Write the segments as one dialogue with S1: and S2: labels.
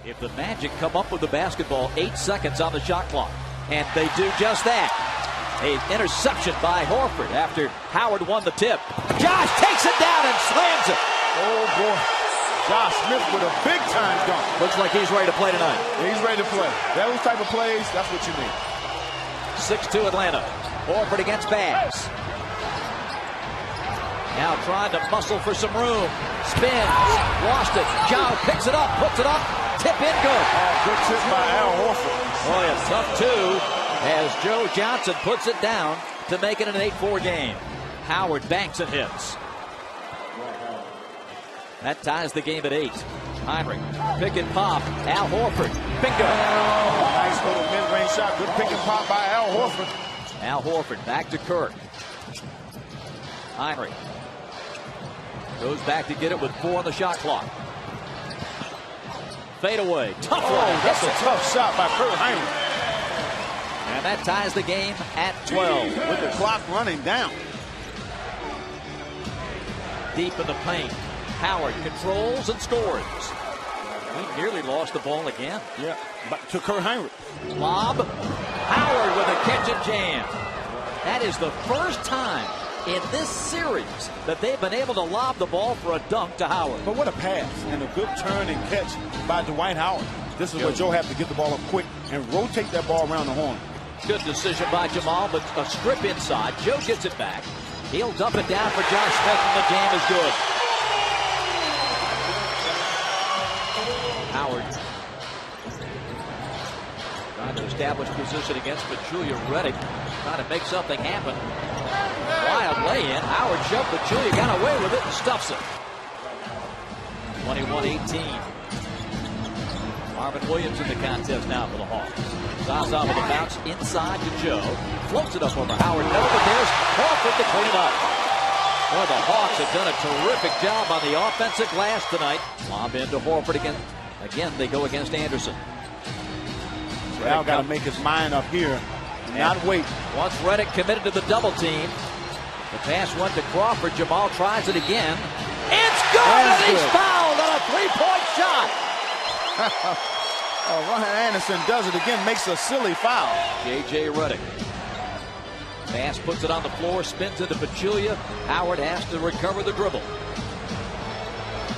S1: If the Magic come up with the basketball, 8 seconds on the shot clock. And they do just that. A interception by Horford after Howard won the tip. Josh takes it down and slams it.
S2: Oh, boy. Josh Smith with a big-time dunk.
S1: Looks like he's ready to play tonight.
S2: He's ready to play. Those type of plays, that's what you need.
S1: 6-2 Atlanta. Horford against Bass. Now trying to muscle for some room. Spins. Lost it. John picks it up. Puts it up. Tip in good.
S2: Good tip by Al Horford.
S1: Oh, yeah, tough two as Joe Johnson puts it down to make it an 8-4 game. Howard banks and hits. That ties the game at 8. Heinrich, pick and pop. Al Horford, bingo.
S2: Nice little mid-range shot. Good pick and pop by Al Horford.
S1: Al Horford back to Kirk. Heinrich goes back to get it with 4 on the shot clock. Fade away. Tough one.
S2: That's a tough shot by Kurt Heinrich.
S1: And that ties the game at 12.
S2: With the clock running down.
S1: Deep in the paint. Howard controls and scores. He nearly lost the ball again.
S2: Yeah, but to Kurt Heinrich.
S1: Lob. Howard with a catch and jam. That is the first time in this series that they've been able to lob the ball for a dunk to Howard.
S2: But what a pass and a good turn and catch by Dwight Howard. This is where Joe has to get the ball up quick and rotate that ball around the horn.
S1: Good decision by Jamal, but a strip inside. Joe gets it back. He'll dump it down for Josh Smith, and the jam is good. Howard trying to establish position against Pachulia. Redick trying to make something happen. Wild lay-in. Howard shoved Pachulia, got away with it, and stuffs it. 21-18. Marvin Williams in the contest now for the Hawks. Zaza with a bounce inside to Joe. Floats it up over Howard. No, but there's Horford to clean up. Boy, the Hawks have done a terrific job on the offensive glass tonight. Lob into Horford again. Again, they go against Anderson.
S2: Now got to make his mind up here. Not wait.
S1: Once Redick committed to the double team, the pass went to Crawford. Jamal tries it again. It's good, and he's fouled on a three-point shot.
S2: Ryan Anderson does it again, makes a silly foul.
S1: J.J. Redick. Bass puts it on the floor, spins into Pachulia. Howard has to recover the dribble.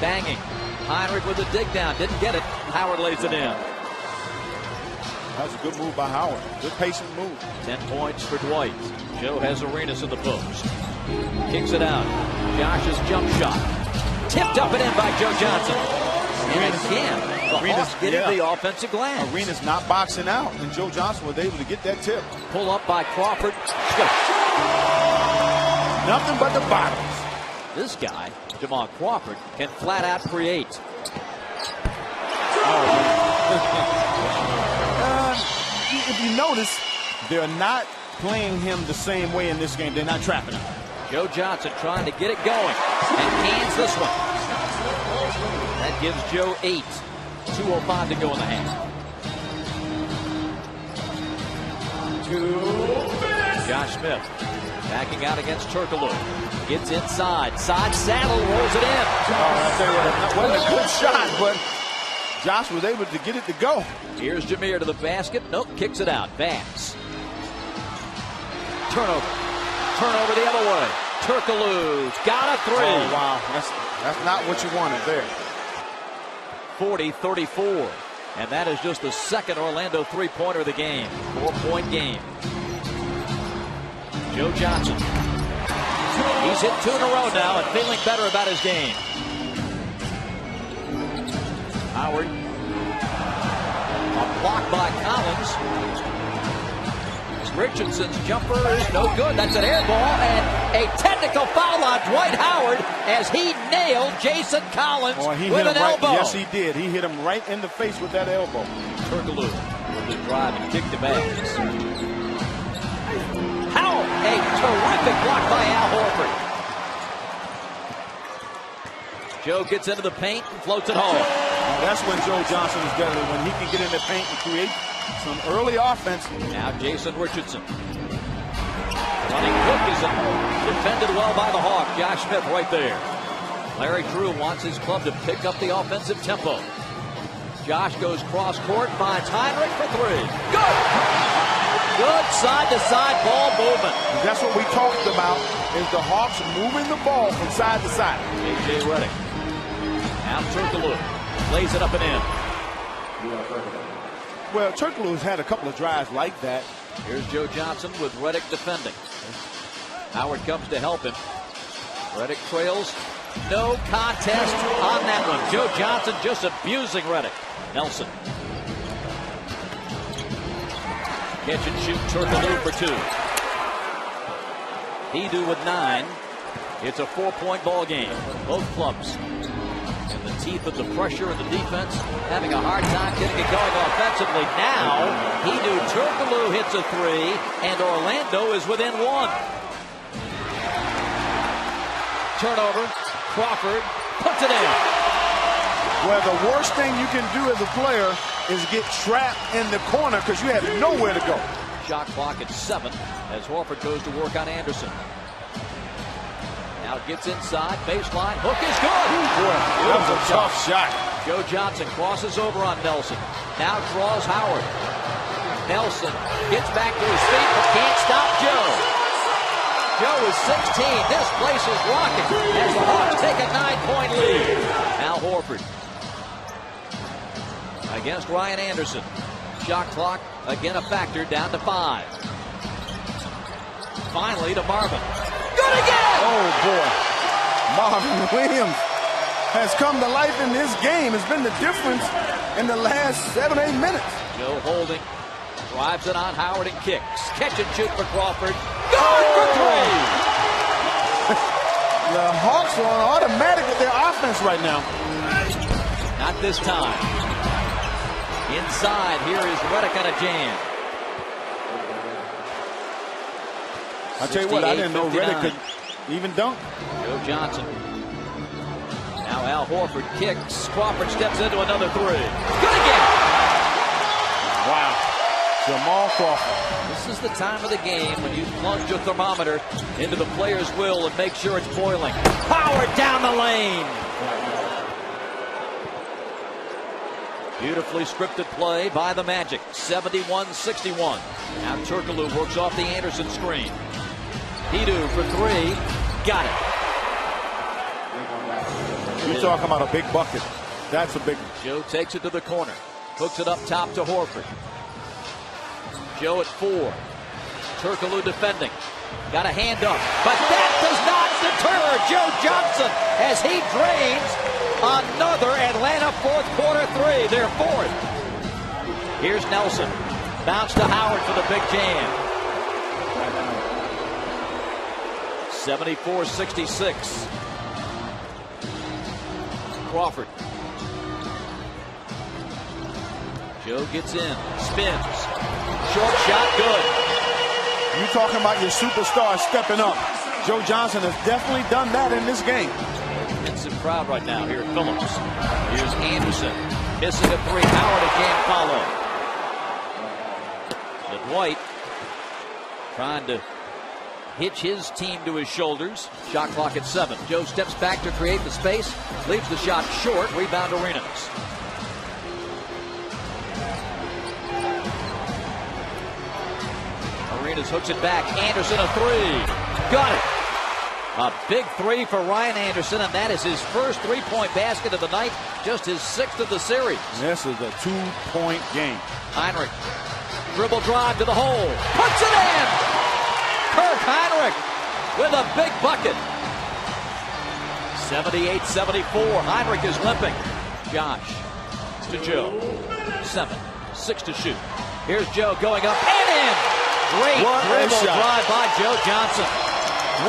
S1: Banging. Heinrich with a dig down. Didn't get it. Howard lays it in.
S2: That's a good move by Howard. Good patient move.
S1: 10 points for Dwight. Joe has Arenas in the post. Kicks it out. Josh's jump shot. Tipped up and in by Joe Johnson. And again, the Hawks getting the offensive glass.
S2: Arenas not boxing out, and Joe Johnson was able to get that tip.
S1: Pull up by Crawford.
S2: Nothing but the bottles.
S1: This guy, Jamal Crawford, can flat out create.
S2: If you notice, they're not playing him the same way in this game. They're not trapping him.
S1: Joe Johnson trying to get it going and hands this one. That gives Joe 8. 2:05 to go in the half. Josh Smith backing out against Turkoglu. Gets inside. Side saddle, rolls it in.
S2: I tell you what, that wasn't a good shot, but Josh was able to get it to go.
S1: Here's Jameer to the basket. Nope, kicks it out. Bass. Turnover. Turnover the other way. Turkoglu's got a three.
S2: Oh, wow. That's not what you wanted there.
S1: 40-34. And that is just the second Orlando three-pointer of the game. 4-point game. Joe Johnson. He's hit 2 in a row now and feeling better about his game. Howard. A block by Collins. Richardson's jumper is no good. That's an air ball and a technical foul on Dwight Howard as he nailed Jason Collins with an elbow.
S2: Yes, he did. He hit him right in the face with that elbow.
S1: Turkoglu with the drive and kick to Bass. Howard, a terrific block by Al Horford. Joe gets into the paint and floats it home.
S2: Now that's when Joe Johnson is better, when he can get in the paint and create some early offense.
S1: Now Jason Richardson. Running hook is defended well by the Hawk. Josh Smith right there. Larry Drew wants his club to pick up the offensive tempo. Josh goes cross court, finds Heinrich for three. Good! Good side-to-side ball movement.
S2: That's what we talked about, is the Hawks moving the ball from side to side.
S1: A.J. Redick. Now Turkoglu lays it up and in.
S2: Well, Turkoglu's had a couple of drives like that.
S1: Here's Joe Johnson with Redick defending. Howard comes to help him. Redick trails. No contest on that one. Joe Johnson just abusing Redick. Nelson. Catch and shoot Turkoglu for two. Hedo with 9. It's a 4-point ball game. Both clubs in the teeth of the pressure and the defense, having a hard time getting it going offensively. Now, Hedo Turkoglu hits a three, and Orlando is within 1. Turnover. Crawford puts it in.
S2: Well, the worst thing you can do as a player is get trapped in the corner because you have nowhere to go.
S1: Shot clock at 7 as Horford goes to work on Anderson. Now gets inside, baseline, hook is good.
S2: Boy, that was a tough shot.
S1: Joe Johnson crosses over on Nelson. Now draws Howard. Nelson gets back to his feet but can't stop Joe. Joe is 16. This place is rocking as the Hawks take a 9-point lead. Now Horford against Ryan Anderson. Shot clock again a factor, down to 5. Finally to Marvin. Good again!
S2: Oh boy. Marvin Williams has come to life in this game. It's been the difference in the last 7-8 minutes.
S1: Joe holding. Drives it on Howard and kicks. Catch and shoot for Crawford. Good for 3!
S2: The Hawks are on automatic with their offense right now.
S1: Not this time. Inside, here is Redick on a jam.
S2: I'll tell you what, I didn't know Redick could even dunk.
S1: Joe Johnson. Now Al Horford kicks. Crawford steps into another three. Good again!
S2: Wow. Jamal Crawford.
S1: This is the time of the game when you plunge your thermometer into the player's will and make sure it's boiling. Howard down the lane. Beautifully scripted play by the Magic. 71-61. Now Turkoglu works off the Anderson screen. Hedo for 3. Got it.
S2: You're talking about a big bucket. That's a big one.
S1: Joe takes it to the corner. Hooks it up top to Horford. Joe at 4. Turkoglu defending. Got a hand up. But that does not deter Joe Johnson as he drains another Atlanta fourth quarter 3. Their 4th. Here's Nelson. Bounce to Howard for the big jam. 74-66. Crawford. Joe gets in. Spins. Short shot, good.
S2: You talking about your superstar stepping up. Joe Johnson has definitely done that in this game.
S1: Intensive crowd right now here at Phillips. Here's Anderson. Missing a 3. Howard again follow. The Dwight trying to hitch his team to his shoulders. Shot clock at 7. Joe steps back to create the space. Leaves the shot short. Rebound Arenas. Arenas hooks it back. Anderson a 3. Got it. A big 3 for Ryan Anderson, and that is his first 3-point basket of the night. Just his 6th of the series.
S2: This is a 2-point game.
S1: Heinrich. Dribble drive to the hole. Puts it in. Kirk Heinrich with a big bucket. 78-74. Heinrich is limping. Josh to Joe. 7. 6 to shoot. Here's Joe going up and in. Great dribble drive by Joe Johnson.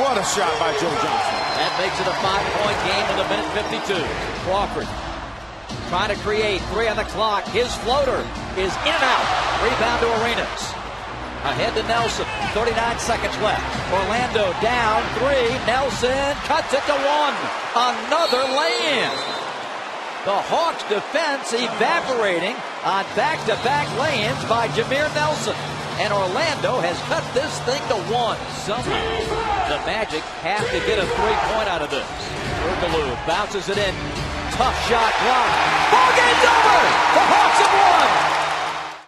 S2: What a shot by Joe Johnson.
S1: That makes it a 5-point game in the minute 52. Crawford trying to create. 3 on the clock. His floater is in and out. Rebound to Arenas. Ahead to Nelson. 39 seconds left. Orlando down 3. Nelson cuts it to 1. Another lay-in. The Hawks defense evaporating on back-to-back lay-ins by Jameer Nelson. And Orlando has cut this thing to 1. Somehow the Magic have to get a 3-point out of this. Turkoglu bounces it in tough shot blocked. Ball game's over. The Hawks have